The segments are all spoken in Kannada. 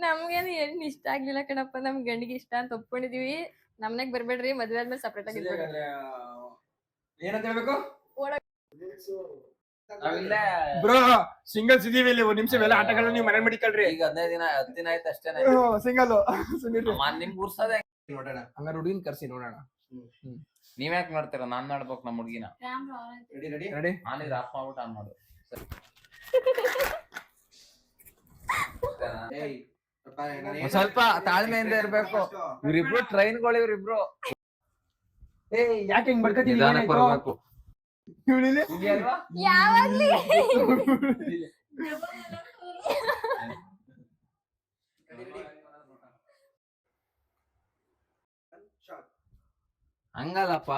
ನಮ್ಗೇನು ಹೆಣ್ಣು ಇಷ್ಟ ಆಗ್ಲಿಲ್ಲ ಕಣಪ್ಪ, ನಮ್ ಗಂಡಿಗೆ ಇಷ್ಟ ಅಂತ ಒಪ್ಕೊಂಡಿದೀವಿ. ನಮ್ಮನೆಗ್ ಬರ್ಬೇಡ್ರಿ, ಮದ್ವೆ ಆದ್ಮೇಲೆ ಸಪ್ರೇಟ್ ಆಗಿ ಏನಂತ ಹೇಳ್ಬೇಕು ಬ್ರೋ? ಸಿಂಗಲ್ಸ್ ಇದೀವಿ ಇಲ್ಲಿ, ಒಂದ್ ನಿಮಿಷ ಎಲ್ಲ ಆಟಗಳನ್ನ ನೀವು ಮನೆ ಮಾಡಿಕಲ್ರಿ. ಈಗ 10 ದಿನ ಆಯ್ತು ಅಷ್ಟೇನೆ. ಸಿಂಗಲ್ ನಿಮ್ ಗುರ್ಸೋದೇ ನೋಡೋಣ, ಹಂಗಾರೆ ಹುಡುಗಿನ ಕರ್ಸಿ ನೋಡೋಣ. ನೀವ್ಯಾಕ್ ಮಾಡ್ತೀರಾ? ನಾನ್ ಮಾಡ್ಬೇಕು ನಮ್ಮ ಹುಡ್ಗಿನ. ರೆಡಿ? ನಾನಿದ್ರೆ ಆಫ್ ಮಾಡ್ಬಿಟ್ಟು ಆನ್ ಮಾಡು. ಸ್ವಲ್ಪ ತಾಳ್ಮೆಯಿಂದ ಇರ್ಬೇಕು. ಇವ್ರಿಬ್ರು ಟ್ರೈನ್ಗಳು, ಇವ್ರಿಬ್ರು ಯಾಕೆ ಹಿಂಗ್ ಬಡ್ಕತ್ತೀನಿ? ನಿಧಾನಕ್ಕೆ ಬರ್ಬೇಕು. ಯಾವಾಗ್ಲಿ ಹಂಗಲ್ಲಪ್ಪ.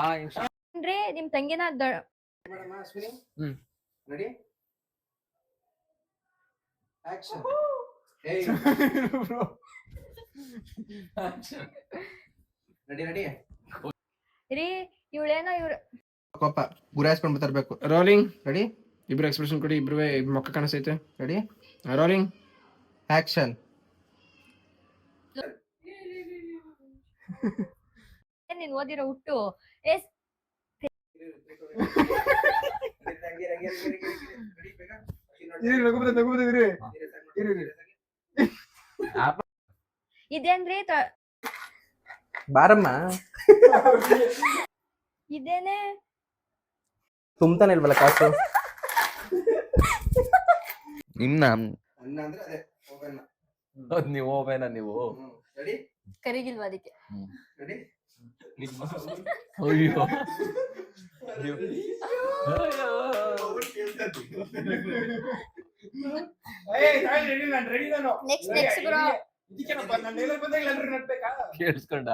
ಅಂದ್ರೆ ನಿಮ್ ತಂಗಿನ ರೆಡಿ ಆಕ್ಷನ್. ರೆಡಿ ರೀ, ಇವಳೇನೋ ಕೋಪ ಗುರಾಯಿಸ್ಕೊಂಡ್ ಬರ್ತರ್ಬೇಕು. ರೋಲಿಂಗ್. ರೆಡಿ? ಇಬ್ರು ಎಕ್ಸ್ಪ್ರೆಷನ್ ಕೊಡಿ, ಇಬ್ರು ಮುಖ ಕಾಣಿಸ್ತೈತೆ. ರೆಡಿ? Rolling action. ನೀನ್ ಓದಿರೋ ಹುಟ್ಟು ಇದೇನ್ರಿ? ಬಾರಮ್ಮ, ಇದೇನೆ ತುಂಬ್ತಾನೆ ಇಲ್ವಲ್ಲ ಕಾಸು. ನಿಮ್ನ ಅನ್ನ ಅಂದ್ರೆ ಅದೇ ಹೋಗನ್ನ. ನೀವು ಹೋಗ್ಬೇನ ನೀವು. ರೆಡಿ? ಕರಿಗಿಲ್ವ ಅದಕ್ಕೆ? ರೆಡಿ? ಅಯ್ಯೋ ನೆಕ್ಸ್ಟ್ ಬ್ರೋ. ಕೇಳಿಸ್ಕೊಂಡ?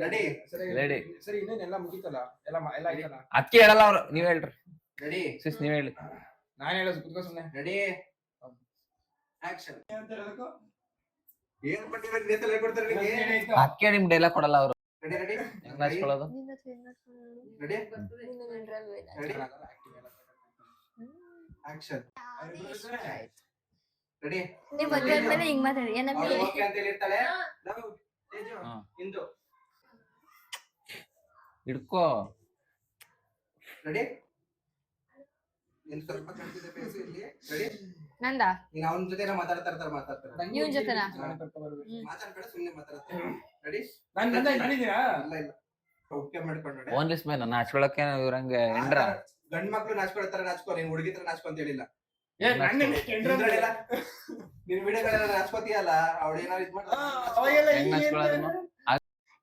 ರೆಡಿ? ಸರಿ, ಇನ್ನೇನೆಲ್ಲ ಮುಗೀತಲ್ಲ, ಎಲ್ಲ ಆಯ್ತಲ್ಲ. ಅದಕ್ಕೆ ಹೇಳಲ್ಲ ಅವ್ರು, ನೀವ್ ಹೇಳ್ರಿ. ರೆಡಿ? ಸಿಸ್ ನೀವ್ ಹೇಳಿ. ನಾನು ಹೇಳೋದು ಕುತ್ಕೋ ಸುಮ್ನೆ. ರೆಡಿ? ಆಕ್ಷನ್. ಏನ್ ಪಟ್ಟಿಬೇಕು ನೇತಲ್ ಹೇಳ್ಕೊಡ್ತಾರೆ ನಿಮಗೆ? ಅದಕ್ಕೆ ನಿಮ್ ಡೈಲಾಗ್ ಕೊಡಲ್ಲ ಅವರು. ರೆಡಿ? ರೆಡಿ? ಹೆಂಗ್ ನಾಚ್ಕೊಳ್ಳೋದು? ರೆಡಿ? ರೆಡಿ? ಆಕ್ಷನ್. ರೆಡಿ? ನೀವ್ ಮದ್ವೆ ಆದ್ಮೇಲೆ ಹಿಂಗ್ ಮಾತಾಡಿ. ಏನಂತ ಓಕೆ ಅಂತ ಹೇಳಿರ್ತಾಳೆ. ಲವ್ ತೇಜು ಇಂದು. ಹಿಡ್ಕೋ. ರೆಡಿ? ನೀನ್ ಸ್ವಲ್ಪ ಕಣ್ತಿದೆ ಫೇಸ್ ಇಲ್ಲಿ. ರೆಡಿ? ನಂದ ನೀನ್ ಅವನ ಜೊತೆ ಮಾತಾಡ್ತಾರೆ. ಇವನ್ ಜೊತೆನಾ? ಮಾತಾಡ್ಬೇಡ, ಸುಮ್ನೆ ಮಾತಾಡ್ತಾರೆ. ರೆಡಿ? ನಾನಿದ್ದೀರಾ? ಇಲ್ಲ ಓಕೆ ಮಾಡ್ಕೊಂಡು ಓನ್ಲಿ ಸ್ಮೈಲ್. ನಾಚ್ಕೊಳಕ್ಕೆ ಇವ್ರಂಗೆ ಎಂಡ್ರ ಗಂಡ್ ಮಕ್ಳು ನಾಚ್ಕೊಳ್ತಾರೆ, ನಾಚ್ಕೋ. ನೀನ್ ಹುಡುಗಿ ತರ ನಾಚ್ಕೊ ಅಂತ ಹೇಳಿಲ್ಲ. ನೀನ್ ವಿಡಿಯೋಗಳೆಲ್ಲ ನಾಚ್ಕೋತೀಯಲ್ಲ, ಅವಳು ಏನಾದ್ರು ಇದ್ ಹೆಂಗ್ ನಾಚ್ಕೊಳ್ಳೋದು?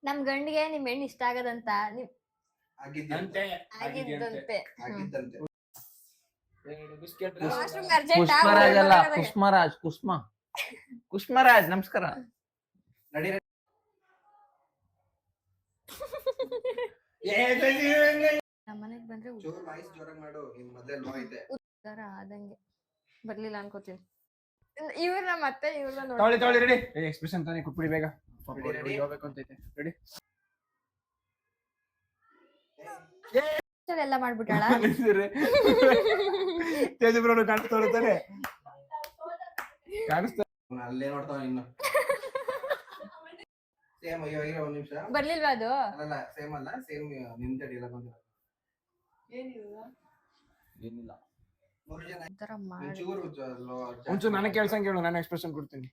ನಮ್ ಗಂಡಿಗೆ ನಿಮ್ ಹೆಣ್ಣು ಇಷ್ಟ ಆಗದಂತ ಆಗಿದ್ದಂತೆ. ಪುಷ್ಪರಾಜ್ ಅಲ್ಲ, ಕುಷ್ಮರಾಜ್. ಕುಷ್ಮರಾಜ್ ನಮಸ್ಕಾರ. ನಡಿ. ನಮ್ಮನೆಗ್ ಬಂದ್ರೆ ಜೋರ್ ವಾಯ್ಸ್ ಜೋರಾಗಿ ಮಾಡು. ನಿನ್ ಮೊದಲೇ ಲೋ ಐತೆ. ಉದ್ದಾರ ಆದಂಗೆ ಬರ್ಲಿಲ್ಲ ಅನ್ಕೋತೀನಿ. ಇವ್ರನ್ನ ಮತ್ತೆ ಇವ್ರನ್ನ ತೊಳಿ ರೆಡಿ? ಎಕ್ಸ್ಪ್ರೆಷನ್ ತಾನೇ ಕುಟ್ಬಿಡಿ ಬೇಗ. ಹೋಗ್ಬೇಕು ಅಂತೈತೆ. ರೆಡಿ? ಎಲ್ಲ ಮಾಡ್ಬಿಟ್ಟಾಳ. ತೇಜ ಬ್ರೋ ಕಾಣಿಸ್ತಾನೆ. ಅಲ್ಲೇ ನೋಡ್ತಾವ ಇನ್ನು. ಸೇಮ್ ಅಯ್ಯೋ ಒಂದ್ ನಿಮಿಷ. ಬರ್ಲಿಲ್ವಾ ಅದು? ಅಲ್ಲ ಸೇಮ್ ಅಲ್ಲ, ಸೇಮ್ ನಿಂತ ಡೈಲಾಗ್ ಬಂದಿಲ್ಲ. ಏನಿಲ್ಲ. ಒಂಚೂರು ನನಗೆ ಕೇಳ್ಸಂಗ್ ಹೇಳು, ನಾನು ಎಕ್ಸ್ಪ್ರೆಷನ್ ಕೊಡ್ತೀನಿ.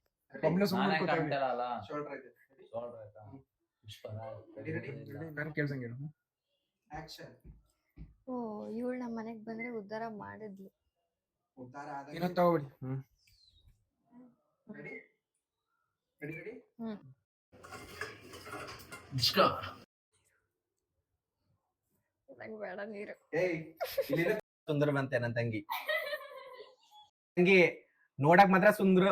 ನಾನು ಕೇಳ್ಸಂಗ್ ಹೇಳು. ಓ, ಇವಳು ನಮ್ಮ ಮನೆಗ್ ಬಂದ್ರೆ ಉದ್ಧಾರ ಮಾಡಿದ್ಲು. ಏನೋ ತಗೋಬಿಡಿ. ನಂಗೆ ಬೇಡ ನೀರು. ಸುಂದರ ಬಂತೆ ನನ್ನ ತಂಗಿ. ನೋಡಕ್ ಮಾತ್ರ ಸುಂದರ.